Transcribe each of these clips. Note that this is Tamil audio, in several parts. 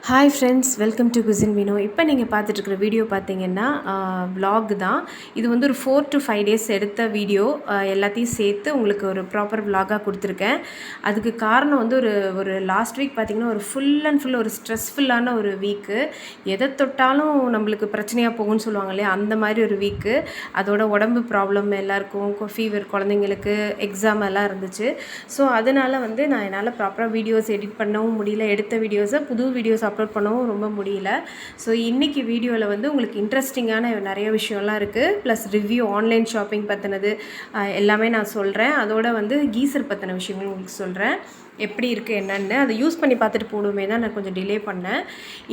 ஹாய் ஃப்ரெண்ட்ஸ், வெல்கம் டு குசின் வீனோ. இப்போ நீங்கள் பார்த்துட்ருக்குற வீடியோ பார்த்தீங்கன்னா விலாக் தான். இது வந்து ஒரு 4 to 5 டேஸ் எடுத்த வீடியோ. எல்லாத்தையும் சேர்த்து உங்களுக்கு ஒரு ப்ராப்பர் விலாகாக கொடுத்துருக்கேன். அதுக்கு காரணம் வந்து ஒரு ஒரு லாஸ்ட் வீக் பார்த்திங்கன்னா ஒரு ஃபுல் அண்ட் ஃபுல் ஒரு ஸ்ட்ரெஸ்ஃபுல்லான ஒரு வீக்கு. எதை தொட்டாலும் நம்மளுக்கு பிரச்சனையாக போகும்னு சொல்லுவாங்க இல்லையா, அந்த மாதிரி ஒரு வீக்கு. அதோட உடம்பு ப்ராப்ளம் எல்லாருக்கும், ஃபீவர், குழந்தைங்களுக்கு எக்ஸாம் எல்லாம் இருந்துச்சு. ஸோ அதனால் வந்து நான் என்னால் ப்ராப்பராக வீடியோஸ் எடிட் பண்ணவும் முடியல. எடுத்த வீடியோஸை புது வீடியோஸ் அப்லோட் பண்ணவும் ரொம்ப முடியல. ஸோ இன்றைக்கி வீடியோவில் வந்து உங்களுக்கு இன்ட்ரெஸ்டிங்கான நிறைய விஷயம்லாம் இருக்குது. ப்ளஸ் ரிவ்யூ, ஆன்லைன் ஷாப்பிங் பற்றினது எல்லாமே நான் சொல்கிறேன். அதோட வந்து கீசர் பற்றின விஷயங்கள் உங்களுக்கு சொல்கிறேன். எப்படி இருக்குது என்னென்னு அதை யூஸ் பண்ணி பார்த்துட்டு போடுமே தான் நான் கொஞ்சம் டிலே பண்ணேன்.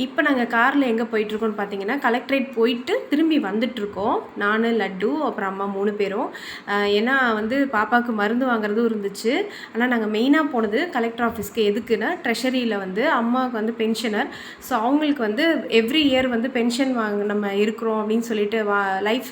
இப்போ நாங்கள் காரில் எங்கே போயிட்டுருக்கோன்னு பார்த்தீங்கன்னா, கலெக்ட்ரேட் போயிட்டு திரும்பி வந்துட்டுருக்கோம். நான், லட்டு, அப்புறம் அம்மா 3 பேரும். ஏன்னா வந்து பாப்பாவுக்கு மருந்து வாங்குறதும் இருந்துச்சு. ஆனால் நாங்கள் மெயினாக போனது கலெக்டர் ஆஃபீஸ்க்கு. எதுக்குன்னா, ட்ரெஷரியில் வந்து அம்மாவுக்கு வந்து பென்ஷனர். ஸோ அவங்களுக்கு வந்து எவ்ரி இயர் வந்து பென்ஷன் நம்ம இருக்கிறோம் அப்படின்னு சொல்லிட்டு லைஃப்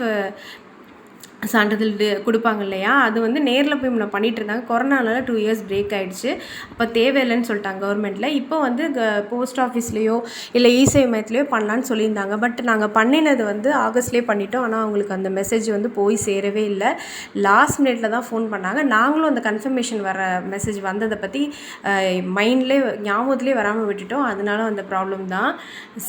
சான்றிதழ் கொடுப்பாங்க இல்லையா, அது வந்து நேரில் போய் முன்ன பண்ணிகிட்டு இருந்தாங்க. கொரோனானால 2 இயர்ஸ் பிரேக் ஆகிடுச்சு. அப்போ தேவையில்லைன்னு சொல்லிட்டாங்க கவர்மெண்ட்டில். இப்போ வந்து போஸ்ட் ஆஃபீஸ்லேயோ இல்லை இசேவை மையத்துலேயோ பண்ணலான்னு சொல்லியிருந்தாங்க. பட் நாங்கள் பண்ணினது வந்து ஆகஸ்ட்லேயே பண்ணிட்டோம். ஆனால் அவங்களுக்கு அந்த மெசேஜ் வந்து போய் சேரவே இல்லை. லாஸ்ட் மினிட்ல தான் ஃபோன் பண்ணாங்க. நாங்களும் அந்த கன்ஃபர்மேஷன் வர மெசேஜ் வந்ததை பற்றி ஞாபகத்துலேயே வராமல் விட்டுட்டோம். அதனால அந்த ப்ராப்ளம் தான்.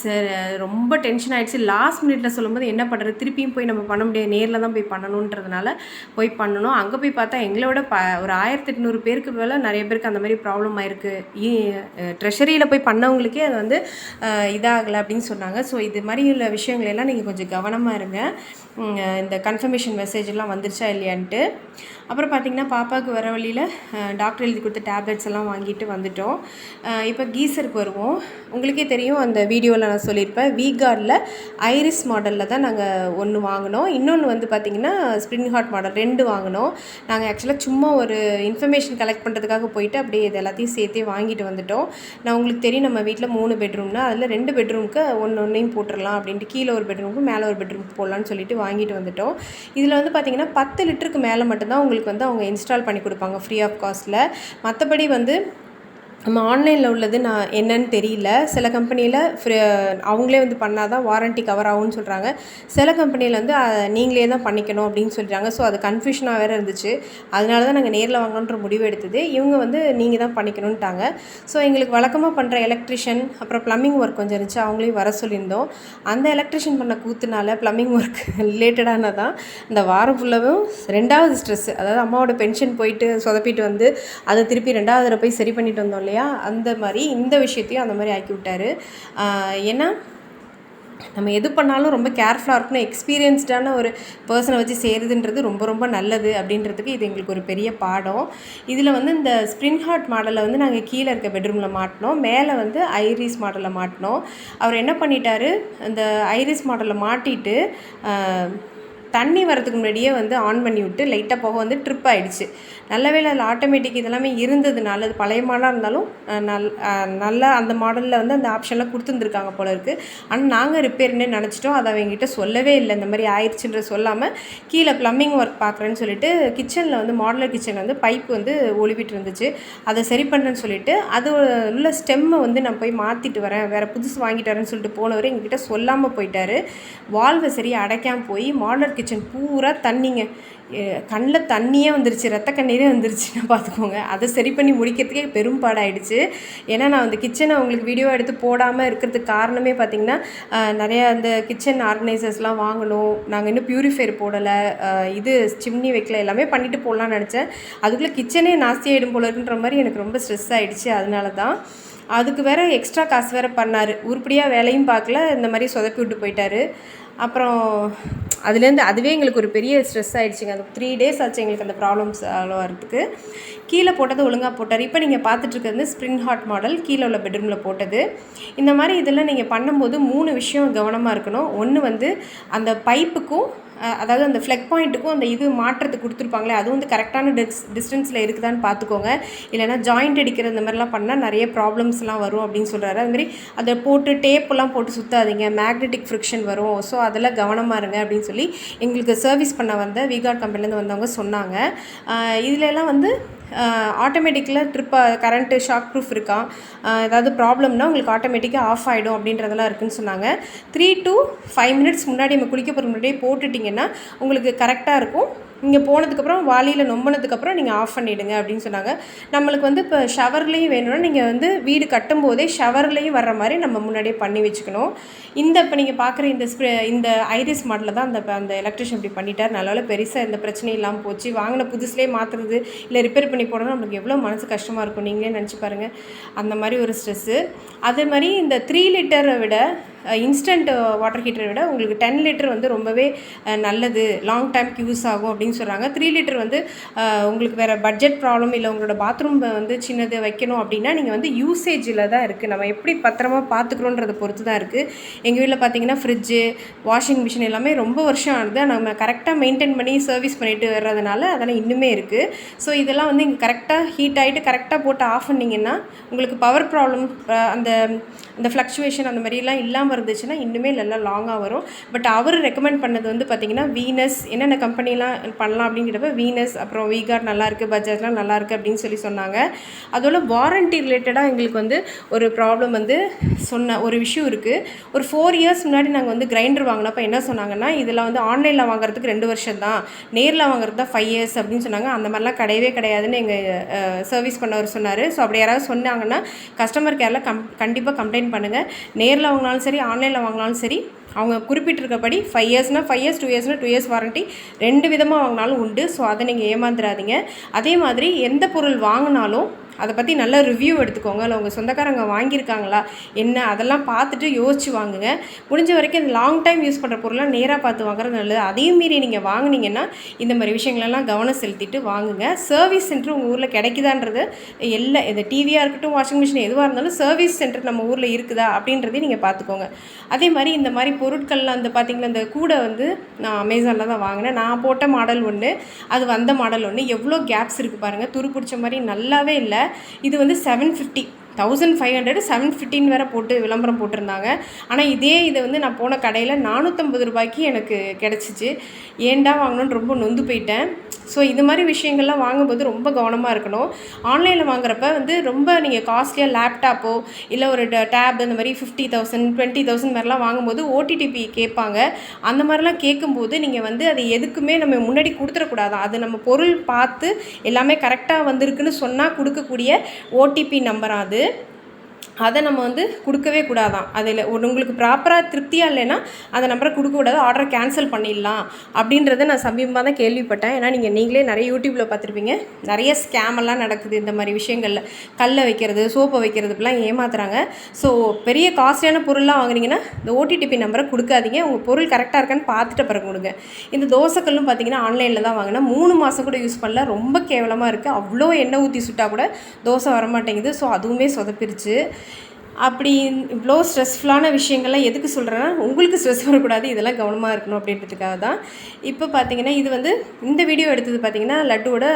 சரி, ரொம்ப டென்ஷன் ஆகிடுச்சு. லாஸ்ட் மினிட்ல சொல்லும்போது என்ன பண்ணுறது, திருப்பியும் போய் நம்ம பண்ண முடியாது, நேரில் தான் போய் பண்ணணும் ன்றதுனால போய் பண்ணணும். அங்கே போய் பார்த்தா எங்களோட ஒரு 1800 பேருக்கு மேலே நிறைய பேருக்கு அந்த மாதிரி ப்ராப்ளம் ஆயிருக்கு. ட்ரெஷரியில் போய் பண்ணவங்களுக்கே அது வந்து இதாகலை அப்படின்னு சொன்னாங்க. ஸோ இது மாதிரி உள்ள விஷயங்களெல்லாம் நீங்கள் கொஞ்சம் கவனமாக இருங்க. இந்த கன்ஃபர்மேஷன் மெசேஜெல்லாம் வந்துருச்சா இல்லையான்ட்டு. அப்புறம் பார்த்திங்கன்னா, பாப்பாவுக்கு வர வழியில் டாக்டர் எழுதி கொடுத்த டேப்லெட்ஸ் எல்லாம் வாங்கிட்டு வந்துட்டோம். இப்போ கீசருக்கு வருவோம். உங்களுக்கே தெரியும், அந்த வீடியோவில் நான் சொல்லியிருப்பேன், வீகார்டில் ஐரிஸ் மாடலில் தான் நாங்கள் ஒன்று வாங்கினோம். இன்னொன்று வந்து பார்த்திங்கன்னா ஸ்ப்ரிங் ஹாட் மாடல் 2 வாங்கினோம். நாங்கள் ஆக்சுவலாக சும்மா ஒரு இன்ஃபர்மேஷன் கலெக்ட் பண்ணுறதுக்காக போயிட்டு அப்படியே இது எல்லாத்தையும் சேர்த்தே வாங்கிட்டு வந்துட்டோம். நான் உங்களுக்கு தெரியும், நம்ம வீட்டில் 3 பெட்ரூம்னா அதில் 2 பெட்ரூமுக்கு ஒன்றையும் போட்டுடலாம் அப்படின்ட்டு, கீழே ஒரு பெட்ரூமுக்கு மேலே ஒரு பெட்ரூமுக்கு போடலான்னு சொல்லிட்டு வாங்கிட்டு வந்துட்டோம். இதில் வந்து பார்த்திங்கன்னா 10 லிட்டருக்கு மேலே மட்டும்தான் உங்களுக்கு வந்து அவங்க இன்ஸ்டால் பண்ணி கொடுப்பாங்க ஃப்ரீ ஆஃப் காஸ்ட்டில். மற்றபடி வந்து நம்ம ஆன்லைனில் உள்ளது நான் என்னன்னு தெரியல. சில கம்பெனியில் அவங்களே வந்து பண்ணால் தான் வாரண்ட்டி கவர் ஆகும்னு சொல்கிறாங்க. சில கம்பெனியில் வந்து நீங்களே தான் பண்ணிக்கணும் அப்படின்னு சொல்கிறாங்க. ஸோ அது கன்ஃபியூஷனாக வேறு இருந்துச்சு. அதனால தான் நாங்கள் நேரில் வாங்கணுன்ற முடிவு எடுத்தது. இவங்க வந்து நீங்கள் தான் பண்ணிக்கணுன்ட்டாங்க. ஸோ எங்களுக்கு வழக்கமாக பண்ணுற எலக்ட்ரிஷியன், அப்புறம் ப்ளம்பிங் ஒர்க் கொஞ்சம் இருந்துச்சு, அவங்களையும் வர சொல்லியிருந்தோம். அந்த எலக்ட்ரிஷியன் பண்ண கூத்துனால ப்ளம்பிங் ஒர்க் ரிலேட்டடானதான் இந்த வாரம் ஃபுல்லாகவும் 2வது ஸ்ட்ரெஸ்ஸு. அதாவது அம்மாவோட பென்ஷன் போயிட்டு சொதப்பிட்டு வந்து அதை திருப்பி 2வது தடவை போய் சரி பண்ணிட்டு வந்தோம் இல்லையா, அந்த மாதிரி இந்த விஷயத்தையும் அந்த மாதிரி ஆக்கி விட்டார். ஏன்னா நம்ம எது பண்ணாலும் ரொம்ப கேர்ஃபுல்லாக இருக்கணும். எக்ஸ்பீரியன்ஸ்டான ஒரு பர்சனை வச்சு செய்கிறதுன்றது ரொம்ப ரொம்ப நல்லது அப்படின்றதுக்கு இது எங்களுக்கு ஒரு பெரிய பாடம். இதில் வந்து இந்த ஸ்ப்ரிங் ஹாட் மாடலில் வந்து நாங்கள் கீழே இருக்க பெட்ரூமில் மாட்டினோம், மேலே வந்து ஐரிஸ் மாடலில் மாட்டினோம். அவர் என்ன பண்ணிட்டார், அந்த ஐரிஸ் மாடலில் மாட்டிட்டு தண்ணி வரதுக்கு முன்னாடியே வந்து ஆன் பண்ணி விட்டு லைட்டாக போக வந்து ட்ரிப் ஆகிடுச்சு. நல்ல வேளை அதில் ஆட்டோமேட்டிக் இதெல்லாமே இருந்ததுனால, அது பழைய மாடலாக இருந்தாலும் நல்லா அந்த மாடலில் வந்து அந்த ஆப்ஷன்லாம் கொடுத்துருந்துருக்காங்க போல இருக்குது. ஆனால் நாங்கள் ரிப்பேர்னே நினச்சிட்டோம். அதை அவங்ககிட்ட சொல்லவே இல்லை, இந்த மாதிரி ஆயிடுச்சுன்ற சொல்லாமல். கீழே ப்ளம்பிங் ஒர்க் பார்க்குறேன்னு சொல்லிட்டு கிச்சனில் வந்து மாடலர் கிச்சனில் வந்து பைப் வந்து ஒளிவிட்டு இருந்துச்சு. அதை சரி பண்ணுறேன்னு சொல்லிட்டு அது உள்ள ஸ்டெம்மை வந்து நான் போய் மாற்றிட்டு வரேன், வேறு புதுசு வாங்கிட்டு வரேன்னு சொல்லிட்டு போனவர் எங்ககிட்ட சொல்லாமல் போயிட்டார். வால்வை சரியாக அடைக்காமல் போய் மாடலர் கிச்சன் பூரா தண்ணிங்க, கண்ணில் தண்ணியே வந்துருச்சு, ரத்த கண்ணீரே வந்துருச்சுன்னு பார்த்துக்கோங்க. அதை சரி பண்ணி முடிக்கிறதுக்கே பெரும்பாடாயிடுச்சு. ஏன்னா நான் அந்த கிச்சனை உங்களுக்கு வீடியோ எடுத்து போடாமல் இருக்கிறதுக்கு காரணமே பார்த்திங்கன்னா, நிறையா அந்த கிச்சன் ஆர்கனைசர்ஸ்லாம் வாங்கணும். நாங்கள் இன்னும் ப்யூரிஃபையர் போடலை, இது சிம்னி வைக்கல, எல்லாமே பண்ணிவிட்டு போடலான்னு நினச்சேன். அதுக்குள்ளே கிச்சனே நாஸ்தி ஆகிடும் போல இருக்குன்ற மாதிரி எனக்கு ரொம்ப ஸ்ட்ரெஸ் ஆகிடுச்சு. அதனால தான். அதுக்கு வேறு எக்ஸ்ட்ரா காசு வேறு பண்ணார். உருப்படியாக வேலையும் பார்க்கல, இந்த மாதிரி சொதப்பி விட்டு போயிட்டார். அப்புறம் அதுலேருந்து அதுவே எங்களுக்கு ஒரு பெரிய ஸ்ட்ரெஸ் ஆகிடுச்சிங்க. அந்த 3 டேஸ் ஆச்சு எங்களுக்கு அந்த ப்ராப்ளம்ஸ் சால்வ் ஆகிறதுக்கு. கீழே போட்டது ஒழுங்காக போட்டார். இப்போ நீங்கள் பார்த்துட்ருக்கிறது ஸ்ப்ரிங் ஹாட் மாடல், கீழே உள்ள பெட்ரூமில் போட்டது. இந்த மாதிரி இதெல்லாம் நீங்கள் பண்ணும்போது 3 விஷயம் கவனமாக இருக்கணும். ஒன்று வந்து அந்த பைப்புக்கும், அதாவது அந்த ஃப்ளக் பாயிண்ட்டுக்கும் அந்த இது மாற்றத்துக்கு கொடுத்துருப்பாங்களே, அது வந்து கரெக்டான டிஸ்டன்ஸில் இருக்குதான்னு பார்த்துக்கோங்க. இல்லைனா ஜாயிண்ட் அடிக்கிற இந்த மாதிரிலாம் பண்ணால் நிறைய ப்ராப்ளம்ஸ்லாம் வரும் அப்படின்னு சொல்கிறாரு. அதுமாதிரி அதை போட்டு டேப்பெல்லாம் போட்டு சுற்றாதீங்க, மேக்னெட்டிக் ஃப்ரிக்ஷன் வரும். ஸோ அதெல்லாம் கவனமாக இருங்க அப்படின்னு சொல்லி எங்களுக்கு சர்வீஸ் பண்ண வந்த வீகார்ட் கம்பெனிலேருந்து வந்தவங்க சொன்னாங்க. இதிலெல்லாம் வந்து ஆட்டோமேட்டிக்கில் கரண்ட்டு ஷாக் ப்ரூஃப் இருக்கா, ஏதாவது ப்ராப்ளம்னா உங்களுக்கு ஆட்டோமேட்டிக்காக ஆஃப் ஆகிடும் அப்படின்றதெல்லாம் இருக்குதுன்னு சொன்னாங்க. 3 to 5 மினிட்ஸ் முன்னாடி நம்ம குளிக்க போகிற முன்னாடியே போட்டுட்டிங்கன்னா உங்களுக்கு கரெக்டாக இருக்கும். இங்கே போனதுக்கப்புறம் வாளியில் நொம்பினதுக்கப்புறம் நீங்கள் ஆஃப் பண்ணிவிடுங்க அப்படின்னு சொன்னாங்க. நம்மளுக்கு வந்து இப்போ ஷவர்லேயும் வேணும்னா நீங்கள் வந்து வீடு கட்டும்போதே ஷவர்லேயும் வர்ற மாதிரி நம்ம முன்னாடியே பண்ணி வச்சுக்கணும். இப்போ நீங்கள் பார்க்குற இந்த ஐரிஸ் மாடலில் தான் அந்த எலக்ட்ரிஷியன் இப்படி பண்ணிட்டார். நல்லவேளை பெருசாக எந்த பிரச்சனையும் இல்லாமல் போச்சு. வாங்கின புதுசுலேயே மாற்றுறது இல்லை ரிப்பேர் பண்ணி போடணும் நம்மளுக்கு எவ்வளோ மனசு கஷ்டமாக இருக்கும், நீங்களே நினச்சி பாருங்கள். அந்த மாதிரி ஒரு ஸ்ட்ரெஸ்ஸு. அதே மாதிரி இந்த 3 லிட்டரை விட இன்ஸ்டன்ட் வாட்டர் ஹீட்டரை விட உங்களுக்கு 10 லிட்டர் வந்து ரொம்பவே நல்லது, லாங் டைம்க்கு யூஸ் ஆகும் அப்படின்னு சொல்கிறாங்க. 3 லிட்டர் வந்து உங்களுக்கு வேறு பட்ஜெட் ப்ராப்ளம் இல்லை உங்களோட பாத்ரூம் வந்து சின்னது வைக்கணும் அப்படின்னா நீங்கள் வந்து யூசேஜில் தான் இருக்குது, நம்ம எப்படி பத்திரமா பார்த்துக்குறோன்றதை பொறுத்து தான் இருக்குது. எங்கள் வீட்டில் பார்த்தீங்கன்னா ஃப்ரிட்ஜு, வாஷிங் மிஷின் எல்லாமே ரொம்ப வருஷம் ஆகுது. நம்ம கரெக்டாக மெயின்டைன் பண்ணி சர்வீஸ் பண்ணிட்டு வர்றதுனால அதெல்லாம் இன்னுமே இருக்குது. ஸோ இதெல்லாம் வந்து இங்கே கரெக்டாக ஹீட் ஆகிட்டு கரெக்டாக போட்டு ஆஃப் பண்ணிங்கன்னா உங்களுக்கு பவர் ப்ராப்ளம் அந்த ஃப்ளக்சுவேஷன் அந்த மாதிரிலாம் இல்லாமல் இருந்துச்சுன்னா இன்னுமே நல்லா லாங்காக வரும். பட் அவர் ரெக்கமெண்ட் பண்ணது வந்து பார்த்திங்கன்னா வீனஸ், என்னென்ன கம்பெனிலாம் பண்ணலாம் அப்படிங்கிறப்ப வீனஸ், அப்புறம் வீகார்ட் நல்லாயிருக்கு, பஜாஜ்லாம் நல்லாயிருக்கு அப்படின்னு சொன்னாங்க. அதோட வாரண்ட்டி ரிலேட்டடாக எங்களுக்கு வந்து ஒரு ப்ராப்ளம் வந்து சொன்ன ஒரு விஷயம் இருக்குது. ஒரு 4 இயர்ஸ் முன்னாடி நாங்கள் வந்து கிரைண்டர் வாங்கினப்போ என்ன சொன்னாங்கன்னா, இதில் வந்து ஆன்லைனில் வாங்குறதுக்கு 2 வருஷம் தான், நேரில் வாங்குறது தான் 5 இயர்ஸ் அப்படின்னு சொன்னாங்க. அந்த மாதிரிலாம் கிடையவே கிடையாதுன்னு எங்கள் சர்வீஸ் பண்ணவர் சொன்னார். ஸோ அப்படி யாராவது சொன்னாங்கன்னா கஸ்டமர் கேரில் கண்டிப்பாக கம்ப்ளைண்ட் பண்ணுங்கள். நேரில் வாங்கினாலும் சரி, ஆன்லைனில் வாங்கினாலும் சரி, அவங்க குறிப்பிட்டிருக்கபடி 5 இயர்ஸ்னால் 5 இயர்ஸ், 2 இயர்ஸ்னால் 2 இயர்ஸ் வாரண்ட்டி 2 விதமாக வாங்கினாலும் உண்டு. ஸோ அதை நீங்கள் ஏமாந்துடாதீங்க. அதே மாதிரி எந்த பொருள் வாங்கினாலும் அதை பற்றி நல்ல ரிவ்யூ எடுத்துக்கோங்க. இல்லை உங்கள் சொந்தக்காரங்க வாங்கியிருக்காங்களா என்ன அதெல்லாம் பார்த்துட்டு யோசிச்சு வாங்குங்க. முடிஞ்ச வரைக்கும் இந்த லாங் டைம் யூஸ் பண்ணுற பொருளாக நேராக பார்த்து வாங்குறது நல்லது. அதையும் மீறி நீங்கள் வாங்கினீங்கன்னா இந்த மாதிரி விஷயங்களெல்லாம் கவனம் செலுத்திட்டு வாங்குங்க. சர்வீஸ் சென்டர் உங்கள் ஊரில் கிடைக்குதான்றது இந்த டிவியாக இருக்கட்டும், வாஷிங் மிஷின் எதுவாக இருந்தாலும் சர்வீஸ் சென்டர் நம்ம ஊரில் இருக்குதா அப்படின்றதையும் நீங்கள் பார்த்துக்கோங்க. அதே மாதிரி இந்த மாதிரி பொருட்கள்லாம் பார்த்திங்கன்னா இந்த கூடை வந்து நான் அமேசானில் தான் வாங்கினேன். நான் போட்ட மாடல் ஒன்று, அது வந்த மாடல் ஒன்று. எவ்வளோ கேப்ஸ் இருக்குது பாருங்கள், துரு பிடிச்ச மாதிரி நல்லாவே இல்லை. இது வந்து 750, 1500, 715 வேறு போட்டு விளம்பரம் போட்டிருந்தாங்க. ஆனால் இதை வந்து நான் போன கடையில் 450 ரூபாய்க்கு எனக்கு கிடச்சிச்சு. ஏன்டா வாங்கணுன்னு ரொம்ப நொந்து போயிட்டேன். ஸோ இது மாதிரி விஷயங்கள்லாம் வாங்கும்போது ரொம்ப கவனமாக இருக்கணும். ஆன்லைனில் வாங்குறப்ப வந்து ரொம்ப நீங்கள் காஸ்ட்லியாக லேப்டாப்போ இல்லை ஒரு டேப் இந்த மாதிரி 50,000, 20,000 மாதிரிலாம் வாங்கும்போது ஓடிடிபி கேட்பாங்க. அந்த மாதிரிலாம் கேட்கும்போது நீங்கள் வந்து அது எதுக்குமே நம்ம முன்னாடி கொடுத்துடக்கூடாது. அது நம்ம பொருள் பார்த்து எல்லாமே கரெக்டாக வந்திருக்குன்னு சொன்னால் கொடுக்கக்கூடிய ஓடிபி நம்பர் அது. அதை நம்ம வந்து கொடுக்கவே கூடாதான். அதில் உங்களுக்கு ப்ராப்பராக திருப்தியாக இல்லைன்னா அந்த நம்பரை கொடுக்கக்கூடாது, ஆர்டரை கேன்சல் பண்ணிடலாம் அப்படின்றத நான் சமீபமாக தான் கேள்விப்பட்டேன். ஏன்னா நீங்களே நிறைய யூடியூப்பில் பார்த்துருப்பீங்க, நிறைய ஸ்கேமெல்லாம் நடக்குது இந்த மாதிரி விஷயங்களில். கல்லை வைக்கிறது, சோப்பை வைக்கிறதுக்கெலாம் ஏமாத்துறாங்க. ஸோ பெரிய காஸ்ட்லியான பொருள்லாம் வாங்குறீங்கன்னா இந்த ஓடிடிபி நம்பரை கொடுக்காதீங்க. உங்கள் பொருள் கரெக்டாக இருக்கான்னு பார்த்துட்டு பிறகு கொடுங்க. இந்த தோசைக்கல்லும் பார்த்திங்கன்னா ஆன்லைனில் தான் வாங்கினேன். 3 மாதம் கூட யூஸ் பண்ணல, ரொம்ப கேவலமாக இருக்குது. அவ்வளோ எண்ணெய் ஊற்றி சுட்டால் கூட தோசை வரமாட்டேங்குது. ஸோ அதுவுமே சொதப்பிருச்சு. அப்படி இவ்வளோ ஸ்ட்ரெஸ்ஃபுல்லான விஷயங்கள்லாம் எதுக்கு சொல்கிறேன்னா, உங்களுக்கு ஸ்ட்ரெஸ் வரக்கூடாது, இதெல்லாம் கவனமாக இருக்கணும் அப்படின்றதுக்காக தான். இப்போ பார்த்திங்கன்னா இது வந்து இந்த வீடியோ எடுத்தது பார்த்திங்கன்னா லட்டுவோட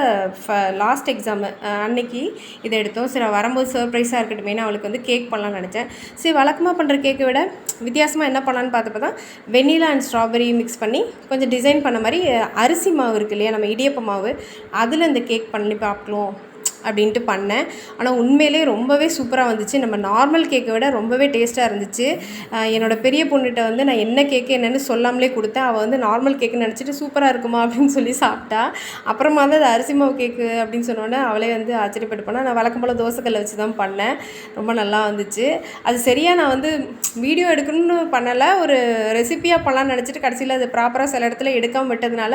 லாஸ்ட் எக்ஸாமு அன்னைக்கு இதை எடுத்தோம். சரி வரும்போது சர்ப்ரைஸாக இருக்கட்டுமேனு அவளுக்கு வந்து கேக் பண்ணலான்னு நினச்சேன். சரி வழக்கமாக பண்ணுற கேக்கை விட வித்தியாசமாக என்ன பண்ணலான்னு பார்த்தப்ப தான் வெண்ணிலா அண்ட் ஸ்ட்ராபெரி மிக்ஸ் பண்ணி கொஞ்சம் டிசைன் பண்ண மாதிரி அரிசி மாவு இருக்குது இல்லையா, நம்ம இடியப்ப மாவு, அதில் இந்த கேக் பண்ணி பார்க்கலாம் அப்படின்ட்டு பண்ணேன். ஆனால் உண்மையிலே ரொம்பவே சூப்பராக வந்துச்சு. நம்ம நார்மல் கேக்கை விட ரொம்பவே டேஸ்ட்டாக இருந்துச்சு. என்னோடய பெரிய பொண்ணுகிட்ட வந்து நான் என்ன கேக்கு என்னென்னு சொல்லாமலே கொடுத்தேன். அவள் வந்து நார்மல் கேக்குன்னு நினச்சிட்டு சூப்பராக இருக்குமா அப்படின்னு சொல்லி சாப்பிட்டா. அப்புறமா தான் அது அரிசி மாவு கேக்கு அப்படின்னு சொன்னோன்னே அவளே வந்து ஆச்சரியப்பட்டு போனால். நான் வழக்கம் போல் தோசைக்கல்லை வச்சு தான் பண்ணேன். ரொம்ப நல்லா வந்துச்சு. அது சரியாக நான் வந்து வீடியோ எடுக்கணும்னு பண்ணலை, ஒரு ரெசிப்பியாக பண்ணலான்னு நினச்சிட்டு கடைசியில் அது ப்ராப்பராக சில இடத்துல எடுக்காமல் விட்டதுனால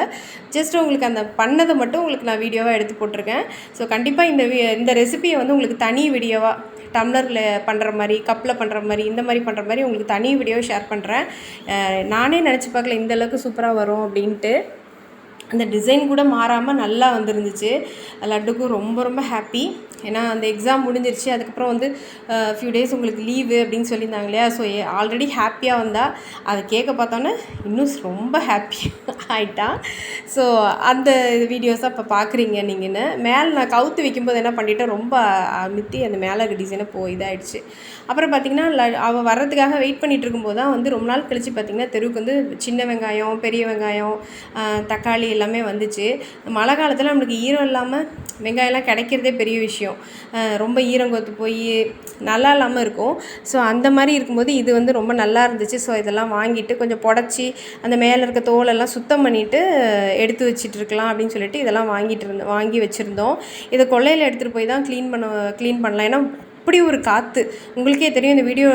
ஜஸ்ட் உங்களுக்கு அந்த பண்ணதை மட்டும் உங்களுக்கு நான் வீடியோவாக எடுத்து போட்டிருக்கேன். ஸோ கண்டிப்பாக இந்த ரெசிபியை வந்து உங்களுக்கு தனி வீடியோவாக டம்ளரில் பண்ணுற மாதிரி, கப்பில் பண்ணுற மாதிரி, இந்த மாதிரி பண்ணுற மாதிரி உங்களுக்கு தனி வீடியோ ஷேர் பண்ணுறேன். நானே நினச்சி பார்க்கல இந்தளவுக்கு சூப்பராக வரும் அப்படின்ட்டு. அந்த டிசைன் கூட மாறாமல் நல்லா வந்துருந்துச்சு. லட்டுக்கும் ரொம்ப ரொம்ப ஹாப்பி. ஏன்னா அந்த எக்ஸாம் முடிஞ்சிருச்சு. அதுக்கப்புறம் வந்து ஃபியூ டேஸ் உங்களுக்கு லீவு அப்படின்னு சொல்லியிருந்தாங்க இல்லையா. ஸோ ஆல்ரெடி ஹாப்பியாக வந்தால் அதை கேட்க பார்த்தோன்னே இன்னும் ரொம்ப ஹாப்பி ஆகிட்டா. ஸோ அந்த வீடியோஸாக இப்போ பார்க்குறீங்க நீங்கள்னு. மேலே நான் கவுத்து வைக்கும்போது என்ன பண்ணிவிட்டேன், ரொம்ப அமுத்தி அந்த மேலே இருக்க டிசைனை இதாகிடுச்சு. அப்புறம் பார்த்திங்கன்னா அவள் வர்றதுக்காக வெயிட் பண்ணிகிட்டு இருக்கும்போது தான் வந்து ரொம்ப நாள் கழித்து பார்த்திங்கன்னா தெருவுக்கு வந்து சின்ன வெங்காயம், பெரிய வெங்காயம், தக்காளி எல்லாமே வந்துச்சு. மழை காலத்தில் நம்மளுக்கு ஈரம் இல்லாமல் வெங்காயம்லாம் கிடைக்கிறதே பெரிய விஷயம். ரொம்ப ஈரங்கொத்து போய் நல்லா இல்லாமல் இருக்கும். ஸோ அந்த மாதிரி இருக்கும்போது இது வந்து ரொம்ப நல்லா இருந்துச்சு. ஸோ இதெல்லாம் வாங்கிட்டு கொஞ்சம் புடச்சி அந்த மேலே இருக்க தோலெல்லாம் சுத்தம் பண்ணிவிட்டு எடுத்து வச்சிட்டு இருக்கலாம் அப்படின்னு சொல்லிட்டு இதெல்லாம் வாங்கி வச்சுருந்தோம். இதை கொல்லையில் எடுத்துகிட்டு போய் தான் க்ளீன் பண்ணலாம். ஏன்னா அப்படி ஒரு காற்று, உங்களுக்கே தெரியும். இந்த வீடியோ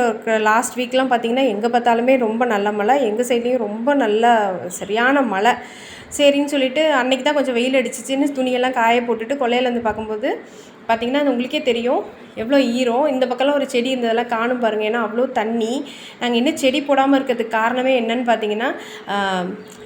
லாஸ்ட் வீக்லாம் பார்த்திங்கன்னா எங்கே பார்த்தாலுமே ரொம்ப நல்ல மழை, எங்கள் சைட்லேயும் ரொம்ப நல்லா சரியான மழை. சரின்னு சொல்லிட்டு அன்றைக்கி தான் கொஞ்சம் வெயில் அடிச்சிச்சின்னு துணியெல்லாம் காய போட்டுட்டு கொல்லையில் வந்து பார்க்கும்போது பார்த்திங்கன்னா அது உங்களுக்கே தெரியும் எவ்வளோ ஈரம். இந்த பக்கம்லாம் ஒரு செடி இருந்ததெல்லாம் காணும் பாருங்கள். ஏன்னா அவ்வளோ தண்ணி. நாங்கள் இன்னும் செடி போடாமல் இருக்கிறதுக்கு காரணமே என்னன்னு பார்த்தீங்கன்னா,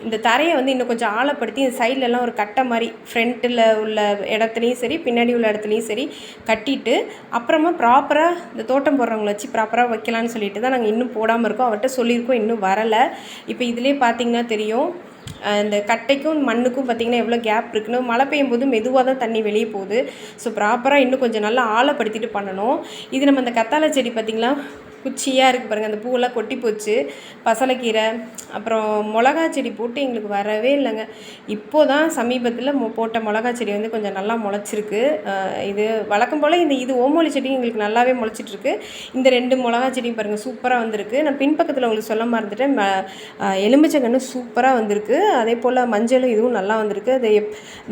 இந்த தரையை வந்து இன்னும் கொஞ்சம் ஆழப்படுத்தி இந்த சைட்லலாம் ஒரு கட்டை மாதிரி ஃப்ரண்ட்டில் உள்ள இடத்துலையும் சரி பின்னாடி உள்ள இடத்துலையும் சரி கட்டிட்டு அப்புறமா ப்ராப்பராக இந்த தோட்டம் போடுறவங்கள வச்சு ப்ராப்பராக வைக்கலான்னு சொல்லிட்டு தான் நாங்கள் இன்னும் போடாமல் இருக்கோம். அவர்கிட்ட சொல்லியிருக்கோம், இன்னும் வரலை. இப்போ இதிலே பார்த்திங்கன்னா தெரியும் இந்த கட்டைக்கும் மண்ணுக்கும் பார்த்திங்கன்னா எவ்வளோ கேப் இருக்குன்னு. மழை பெய்யும் போது மெதுவாக தான் தண்ணி வெளியே போகுது. ஸோ ப்ராப்பராக இன்னும் கொஞ்சம் நல்லா ஆழப்படுத்திட்டு பண்ணணும். இது நம்ம அந்த கத்தாழை செடி பார்த்திங்களா குச்சியாக இருக்குது பாருங்கள், அந்த பூவெல்லாம் கொட்டி போச்சு. பசலைக்கீரை அப்புறம் மிளகா செடி போட்டு எங்களுக்கு வரவே இல்லைங்க. இப்போது தான் சமீபத்தில் போட்ட மிளகா செடி வந்து கொஞ்சம் நல்லா முளைச்சிருக்கு. இது வழக்கம் போல் இது ஓமோலி செடி எங்களுக்கு நல்லாவே முளைச்சிட்ருக்கு. இந்த 2 மிளகா செடியும் பாருங்கள் சூப்பராக வந்திருக்கு. நான் பின்பக்கத்தில் உங்களுக்கு சொல்ல மறந்துட்டேன், எலுமிச்சங்கன்று சூப்பராக வந்திருக்கு. அதே போல் மஞ்சளும் இதுவும் நல்லா வந்திருக்கு. அது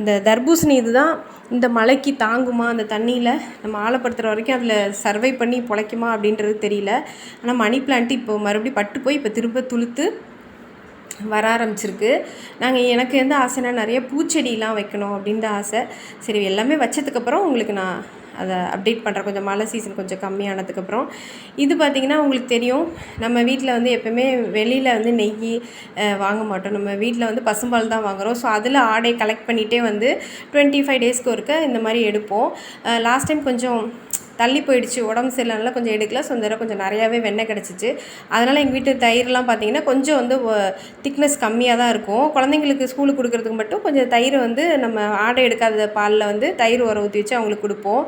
இந்த தர்பூசணி இதுதான் இந்த மழைக்கு தாங்குமா, அந்த தண்ணியில் நம்ம ஆழப்படுத்துகிற வரைக்கும் அதில் சர்வை பண்ணி பிழைக்குமா அப்படின்றது தெரியல. ஆனால் மணி பிளான்ட்டு இப்போ மறுபடியும் பட்டு போய் இப்போ திரும்ப துளுத்து வர ஆரம்பிச்சிருக்கு. எனக்கு எந்த ஆசைனா நிறைய பூச்செடியெலாம் வைக்கணும் அப்படின்ற ஆசை. சரி எல்லாமே வச்சதுக்கப்புறம் உங்களுக்கு நான் அதை அப்டேட் பண்ணுறேன். கொஞ்சம் மழை சீசன் கொஞ்சம் கம்மியானதுக்கப்புறம். இது பார்த்திங்கன்னா உங்களுக்கு தெரியும், நம்ம வீட்டில் வந்து எப்போவுமே வெளியில் வந்து நெய் வாங்க மாட்டோம். நம்ம வீட்டில் வந்து பசும்பால் தான் வாங்குகிறோம். ஸோ அதில் ஆடை கலெக்ட் பண்ணிகிட்டே வந்து 25 டேஸ்க்கு ஒருக்க இந்த மாதிரி எடுப்போம். லாஸ்ட் டைம் கொஞ்சம் தள்ளி போயிடுச்சு, உடம்பு சரியில்லைனால கொஞ்சம் எடுக்கல. ஸோ இந்த கொஞ்சம் நிறையாவே வெண்ணெய் கிடச்சிச்சு. அதனால் எங்கள் வீட்டு தயிர்லாம் பார்த்திங்கன்னா கொஞ்சம் வந்து திக்னஸ் கம்மியாக தான் இருக்கும். குழந்தைங்களுக்கு ஸ்கூலுக்கு கொடுக்குறதுக்கு மட்டும் கொஞ்சம் தயிர் வந்து நம்ம ஆடை எடுக்காத பாலில் வந்து தயிர் உர ஊற்றி வச்சு அவங்களுக்கு கொடுப்போம்.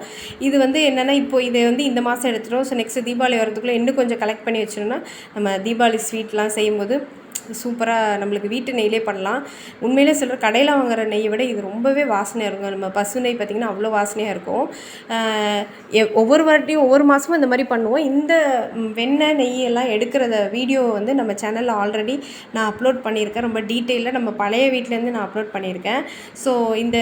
இது வந்து என்னென்னா இப்போ இதை வந்து இந்த மாதம் எடுத்துட்டோம். ஸோ நெக்ஸ்ட்டு தீபாவளி வரதுக்குள்ளே இன்னும் கொஞ்சம் கலெக்ட் பண்ணி வச்சிடணும்னா நம்ம தீபாவளி ஸ்வீட்லாம் செய்யும்போது சூப்பராக நம்மளுக்கு வீட்டு நெய்யிலே பண்ணலாம். உண்மையிலே சொல்கிற கடையில் வாங்குகிற நெய்யை விட இது ரொம்பவே வாசனையாக இருக்கும். நம்ம பசு நெய் பார்த்திங்கன்னா அவ்வளோ வாசனையாக இருக்கும். ஒவ்வொரு வாட்டியும் ஒவ்வொரு மாதமும் இந்த மாதிரி பண்ணுவோம். இந்த வெண்ணெய் நெய்யெல்லாம் எடுக்கிறத வீடியோ வந்து நம்ம சேனலில் ஆல்ரெடி நான் அப்லோட் பண்ணியிருக்கேன். ரொம்ப டீட்டெயிலாக நம்ம பழைய வீட்டிலேருந்து நான் அப்லோட் பண்ணியிருக்கேன். ஸோ இந்த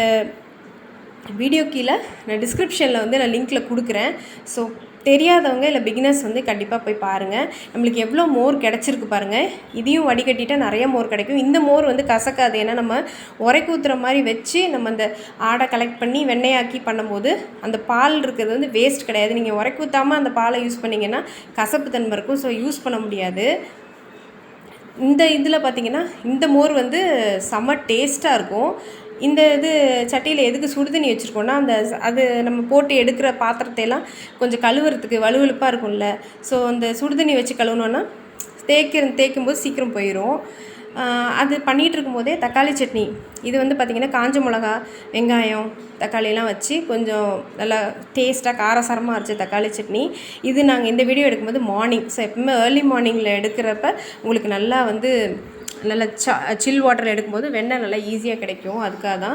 வீடியோ கீழே நான் டிஸ்கிரிப்ஷனில் வந்து நான் லிங்க்கில் கொடுக்குறேன். ஸோ தெரியாதவங்க இல்லை பிகினர்ஸ் வந்து கண்டிப்பாக போய் பாருங்கள். நம்மளுக்கு எவ்வளோ மோர் கிடச்சிருக்கு பாருங்கள். இதையும் வடிகட்டிட்டால் நிறைய மோர் கிடைக்கும். இந்த மோர் வந்து கசக்காது. ஏன்னா நம்ம உரைக்கு ஊற்றுற மாதிரி வச்சு நம்ம அந்த ஆடை கலெக்ட் பண்ணி வெண்ணெயாக்கி பண்ணும்போது அந்த பால் இருக்கிறது வந்து வேஸ்ட் கிடையாது. நீங்கள் உரைக்கு ஊற்றாமல் அந்த பாலை யூஸ் பண்ணிங்கன்னா கசப்பு தன்மை இருக்கும். ஸோ யூஸ் பண்ண முடியாது. இந்த இதில் பார்த்திங்கன்னா இந்த மோர் வந்து செம்ம டேஸ்ட்டாக இருக்கும். இந்த சட்டியில் எதுக்கு சுடுதண்ணி வச்சுருக்கோன்னா அது நம்ம போட்டு எடுக்கிற பாத்திரத்தையெல்லாம் கொஞ்சம் கழுவுறதுக்கு வலுவலுப்பாக இருக்கும்ல. ஸோ அந்த சுடுதண்ணி வச்சு கழுவுனோன்னா தேய்க்கும்போது சீக்கிரம் போயிடும். அது பண்ணிகிட்டு இருக்கும்போதே தக்காளி சட்னி இது வந்து பார்த்திங்கன்னா காஞ்ச மிளகா, வெங்காயம், தக்காளியெல்லாம் வச்சு கொஞ்சம் நல்லா டேஸ்ட்டாக காரசாரமாக அரைச்ச தக்காளி சட்னி. இது நாங்கள் இந்த வீடியோ எடுக்கும்போது மார்னிங். ஸோ எப்பவுமே ஏர்லி மார்னிங்கில் எடுக்கிறப்ப உங்களுக்கு நல்லா வந்து நல்லா சில் வாட்டரில் எடுக்கும்போது வெண்ணெய் நல்லா ஈஸியாக கிடைக்கும். அதுக்காக தான்.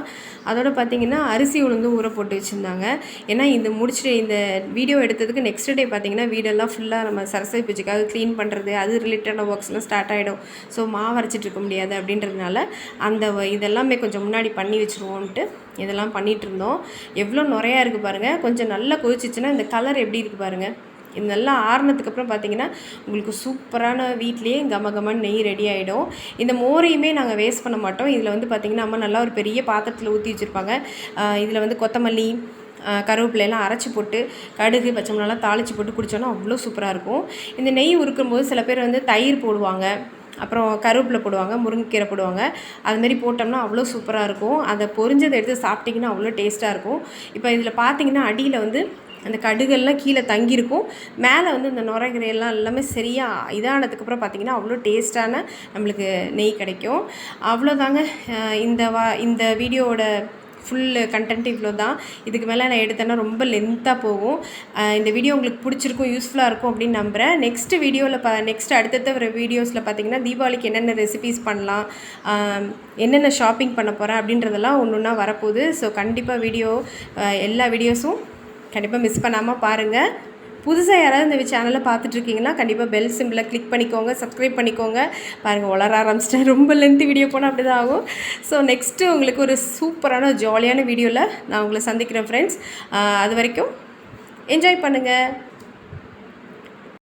அதோடு பார்த்திங்கன்னா அரிசி உளுந்து ஊற போட்டு வச்சுருந்தாங்க. ஏன்னா இது முடிச்சுட்டு இந்த வீடியோ எடுத்ததுக்கு நெக்ஸ்ட் டே பார்த்திங்கன்னா வீடெல்லாம் ஃபுல்லாக நம்ம சரஸ்வதி பூஜைக்காக க்ளீன் பண்ணுறது அது ரிலேட்டடான ஒர்க்ஸ்லாம் ஸ்டார்ட் ஆகிடும். ஸோ மாவு அரைச்சிட்டு இருக்க முடியாது அப்படின்றதுனால இதெல்லாமே கொஞ்சம் முன்னாடி பண்ணி வச்சுருவோன்ட்டு இதெல்லாம் பண்ணிகிட்டு இருந்தோம். எவ்வளோ நுறையா இருக்குது பாருங்கள். கொஞ்சம் நல்லா கொதிச்சிச்சுன்னா இந்த கலர் எப்படி இருக்குது பாருங்கள். இது நல்லா ஆறுனதுக்கப்புறம் பார்த்திங்கன்னா உங்களுக்கு சூப்பரான வீட்லேயே கமகமான நெய் ரெடி ஆகிடும். இந்த மோரையுமே நாங்கள் வேஸ்ட் பண்ண மாட்டோம். இதில் வந்து பார்த்திங்கன்னா அம்மா நல்லா ஒரு பெரிய பாத்திரத்தில் ஊற்றி வச்சுருப்பாங்க. இதில் வந்து கொத்தமல்லி, கருவேப்பிலையெல்லாம் அரைச்சி போட்டு கடுகு, பச்சை மிளகாலாம் தாளித்து போட்டு குடித்தோன்னா அவ்வளோ சூப்பராக இருக்கும். இந்த நெய் உருக்கும்போது சில பேர் வந்து தயிர் போடுவாங்க. அப்புறம் கருவேப்பிலை போடுவாங்க, முருங்கைக்கீரை போடுவாங்க. அதுமாரி போட்டோம்னா அவ்வளோ சூப்பராக இருக்கும். அதை பொரிஞ்சதை எடுத்து சாப்பிட்டிங்கன்னா அவ்வளோ டேஸ்ட்டாக இருக்கும். இப்போ இதில் பார்த்தீங்கன்னா அடியில் வந்து அந்த கடுகெல்லாம் கீழே தங்கியிருக்கும். மேலே வந்து இந்த நுரைகீரையெல்லாம் எல்லாமே சரியாக இதானதுக்கப்புறம் பார்த்திங்கன்னா அவ்வளோ டேஸ்ட்டான நம்மளுக்கு நெய் கிடைக்கும். அவ்வளோதாங்க. இந்த வீடியோவோட ஃபுல் கண்டென்ட் இவ்வளோ தான். இதுக்கு மேலே நான் எடுத்தேன்னா ரொம்ப லென்த்தாக போகும். இந்த வீடியோ உங்களுக்கு பிடிச்சிருக்கும், யூஸ்ஃபுல்லாக இருக்கும் அப்படின்னு நம்புகிறேன். நெக்ஸ்ட் அடுத்தடுத்த வர வீடியோஸில் பார்த்திங்கன்னா தீபாவளிக்கு என்னென்ன ரெசிபீஸ் பண்ணலாம், என்னென்ன ஷாப்பிங் பண்ண போகிறேன் அப்படின்றதெல்லாம் ஒன்று ஒன்றா வரப்போகுது. ஸோ கண்டிப்பாக எல்லா வீடியோஸும் கண்டிப்பாக மிஸ் பண்ணாமல் பாருங்கள். புதுசாக யாராவது இந்த சேனலை பார்த்துட்ருக்கீங்கன்னா கண்டிப்பாக பெல் சிம்பிளை கிளிக் பண்ணிக்கோங்க, சப்ஸ்கிரைப் பண்ணிக்கோங்க. பாருங்கள், வளர ஆரம்பிச்சிட்டேன். ரொம்ப லென்த்து வீடியோ போனால் அப்படி தான் ஆகும். ஸோ நெக்ஸ்ட்டு உங்களுக்கு ஒரு சூப்பரான ஜாலியான வீடியோவில் நான் உங்களை சந்திக்கிறேன் ஃப்ரெண்ட்ஸ். அது வரைக்கும் என்ஜாய் பண்ணுங்கள்.